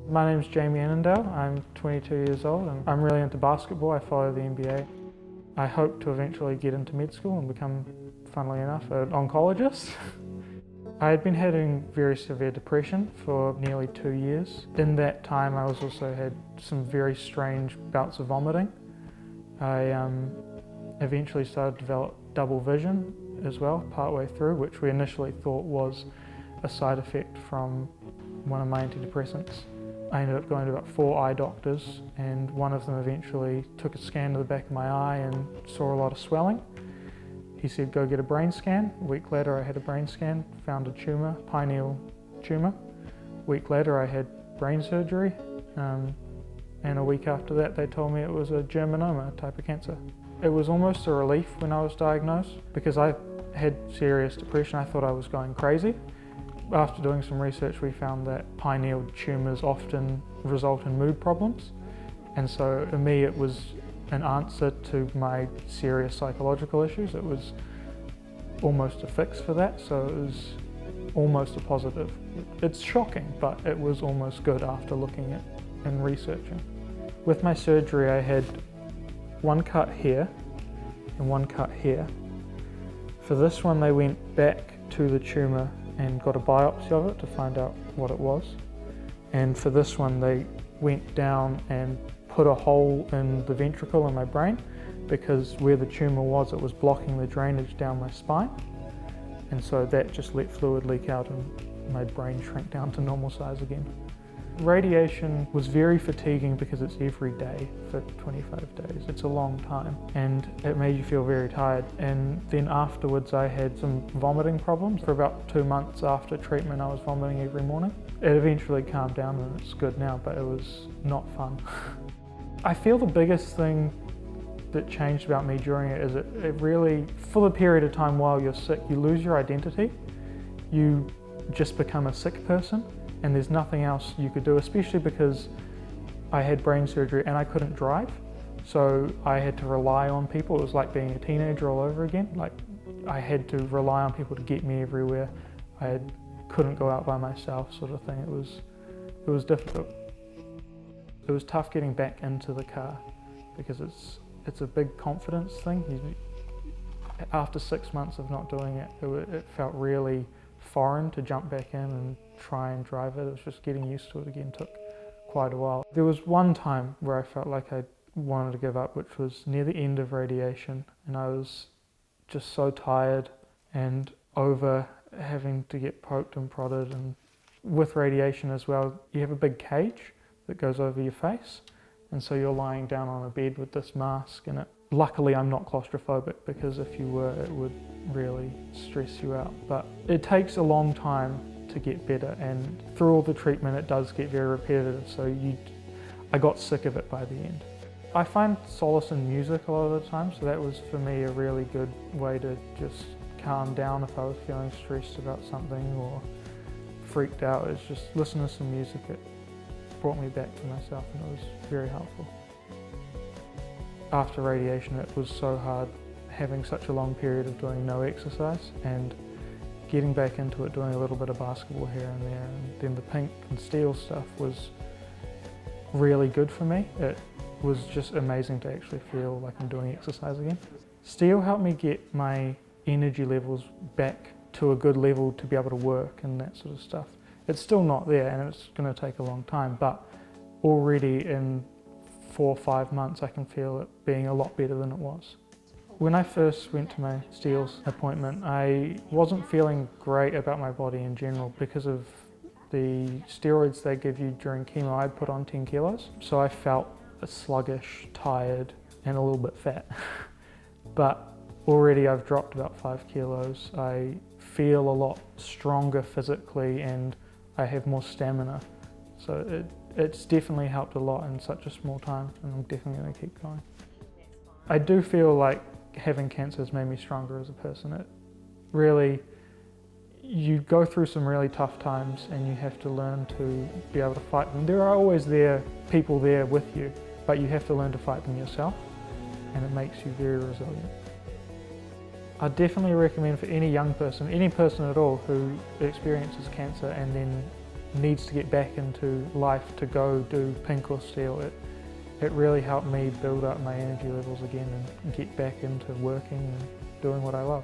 My name's Jamie Annandale. I'm 22 years old and I'm really into basketball. I follow the NBA. I hope to eventually get into med school and become, funnily enough, an oncologist. I had been having very severe depression for nearly 2 years. In that time I also had some very strange bouts of vomiting. I eventually started to develop double vision as well, partway through, which we initially thought was a side effect from one of my antidepressants. I ended up going to about 4 eye doctors, and one of them eventually took a scan of the back of my eye and saw a lot of swelling. He said, go get a brain scan. A week later I had a brain scan, found a tumour, pineal tumour. A week later I had brain surgery, and a week after that they told me it was a germinoma type of cancer. It was almost a relief when I was diagnosed because I had serious depression. I thought I was going crazy. After doing some research, we found that pineal tumours often result in mood problems. And so for me, it was an answer to my serious psychological issues. It was almost a fix for that, so it was almost a positive. It's shocking, but it was almost good after looking at and researching. With my surgery, I had one cut here and one cut here. For this one, they went back to the tumour and got a biopsy of it to find out what it was. And for this one, they went down and put a hole in the ventricle in my brain because where the tumour was, it was blocking the drainage down my spine. And so that just let fluid leak out and my brain shrank down to normal size again. Radiation was very fatiguing because it's every day for 25 days. It's a long time and it made you feel very tired. And then afterwards I had some vomiting problems. For about 2 months after treatment I was vomiting every morning. It eventually calmed down and it's good now, but it was not fun. I feel the biggest thing that changed about me during it is it really, for the period of time while you're sick, you lose your identity. You just become a sick person. And there's nothing else you could do, especially because I had brain surgery and I couldn't drive. So I had to rely on people. It was like being a teenager all over again. Like I had to rely on people to get me everywhere. Couldn't go out by myself, sort of thing. It was difficult. It was tough getting back into the car because it's a big confidence thing. After 6 months of not doing it, it felt really foreign to jump back in and try and drive it. It was just getting used to it again took quite a while. There was one time where I felt like I wanted to give up, which was near the end of radiation, and I was just so tired and over having to get poked and prodded. And with radiation as well, you have a big cage that goes over your face, and so you're lying down on a bed with this mask, and luckily I'm not claustrophobic because if you were, it would really stress you out. But it takes a long time to get better, and through all the treatment it does get very repetitive, so I got sick of it by the end. I find solace in music a lot of the time, so that was for me a really good way to just calm down if I was feeling stressed about something or freaked out. It's just listen to some music. It brought me back to myself and it was very helpful. After radiation it was so hard having such a long period of doing no exercise and getting back into it, doing a little bit of basketball here and there, and then the pink and steel stuff was really good for me. It was just amazing to actually feel like I'm doing exercise again. Steel helped me get my energy levels back to a good level to be able to work and that sort of stuff. It's still not there and it's going to take a long time, but already in 4 or 5 months I can feel it being a lot better than it was. When I first went to my Steels appointment, I wasn't feeling great about my body in general because of the steroids they give you during chemo. I'd put on 10 kilos, so I felt sluggish, tired, and a little bit fat. But already I've dropped about 5 kilos. I feel a lot stronger physically and I have more stamina. So it's definitely helped a lot in such a small time, and I'm definitely going to keep going. I do feel like having cancer has made me stronger as a person. It really, you go through some really tough times and you have to learn to be able to fight them. There are always people there with you, but you have to learn to fight them yourself, and it makes you very resilient. I definitely recommend for any young person, any person at all who experiences cancer and then needs to get back into life to go do pink or steel, it really helped me build up my energy levels again and get back into working and doing what I love.